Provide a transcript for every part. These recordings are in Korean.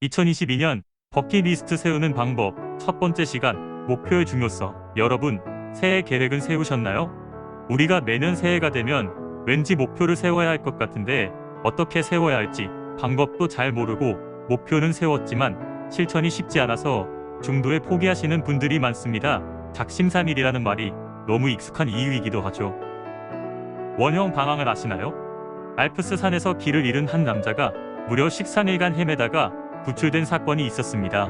2022년 버킷리스트 세우는 방법 첫 번째 시간, 목표의 중요성. 여러분, 새해 계획은 세우셨나요? 우리가 매년 새해가 되면 왠지 목표를 세워야 할 것 같은데 어떻게 세워야 할지 방법도 잘 모르고 목표는 세웠지만 실천이 쉽지 않아서 중도에 포기하시는 분들이 많습니다. 작심삼일이라는 말이 너무 익숙한 이유이기도 하죠. 원형 방황을 아시나요? 알프스 산에서 길을 잃은 한 남자가 무려 13일간 헤매다가 구출된 사건이 있었습니다.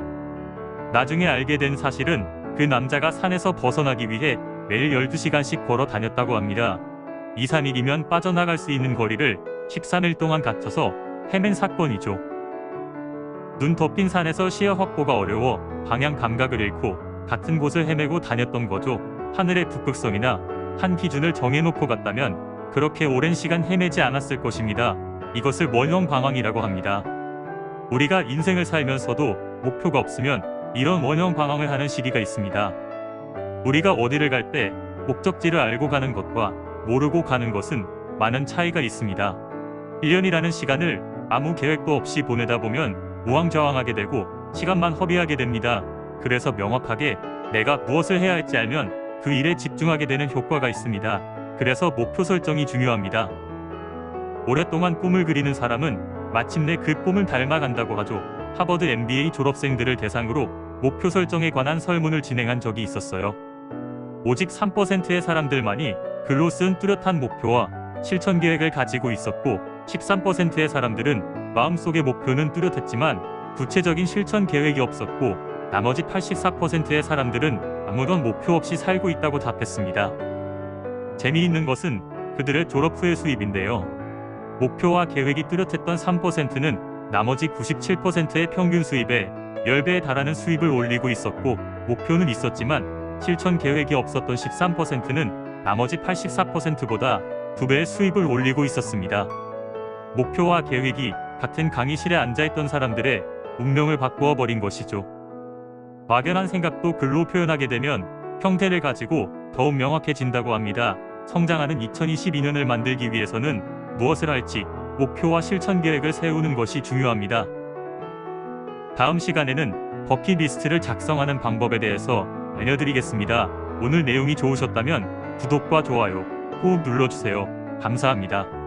나중에 알게 된 사실은 그 남자가 산에서 벗어나기 위해 매일 12시간씩 걸어 다녔다고 합니다. 2, 3일이면 빠져나갈 수 있는 거리를 13일 동안 갇혀서 헤맨 사건이죠. 눈 덮인 산에서 시야 확보가 어려워 방향 감각을 잃고 같은 곳을 헤매고 다녔던 거죠. 하늘의 북극성이나 한 기준을 정해놓고 갔다면 그렇게 오랜 시간 헤매지 않았을 것입니다. 이것을 원형 방황이라고 합니다. 우리가 인생을 살면서도 목표가 없으면 이런 원형 방황을 하는 시기가 있습니다. 우리가 어디를 갈 때 목적지를 알고 가는 것과 모르고 가는 것은 많은 차이가 있습니다. 1년이라는 시간을 아무 계획도 없이 보내다 보면 우왕좌왕하게 되고 시간만 허비하게 됩니다. 그래서 명확하게 내가 무엇을 해야 할지 알면 그 일에 집중하게 되는 효과가 있습니다. 그래서 목표 설정이 중요합니다. 오랫동안 꿈을 그리는 사람은 마침내 그 꿈을 닮아간다고 하죠. 하버드 MBA 졸업생들을 대상으로 목표 설정에 관한 설문을 진행한 적이 있었어요. 오직 3%의 사람들만이 글로 쓴 뚜렷한 목표와 실천 계획을 가지고 있었고 13%의 사람들은 마음속의 목표는 뚜렷했지만 구체적인 실천 계획이 없었고 나머지 84%의 사람들은 아무런 목표 없이 살고 있다고 답했습니다. 재미있는 것은 그들의 졸업 후의 수입인데요. 목표와 계획이 뚜렷했던 3%는 나머지 97%의 평균 수입에 10배에 달하는 수입을 올리고 있었고 목표는 있었지만 실천 계획이 없었던 13%는 나머지 84%보다 2배의 수입을 올리고 있었습니다. 목표와 계획이 같은 강의실에 앉아있던 사람들의 운명을 바꾸어 버린 것이죠. 막연한 생각도 글로 표현하게 되면 형태를 가지고 더욱 명확해진다고 합니다. 성장하는 2022년을 만들기 위해서는 무엇을 할지 목표와 실천 계획을 세우는 것이 중요합니다. 다음 시간에는 버킷리스트를 작성하는 방법에 대해서 알려드리겠습니다. 오늘 내용이 좋으셨다면 구독과 좋아요 꼭 눌러주세요. 감사합니다.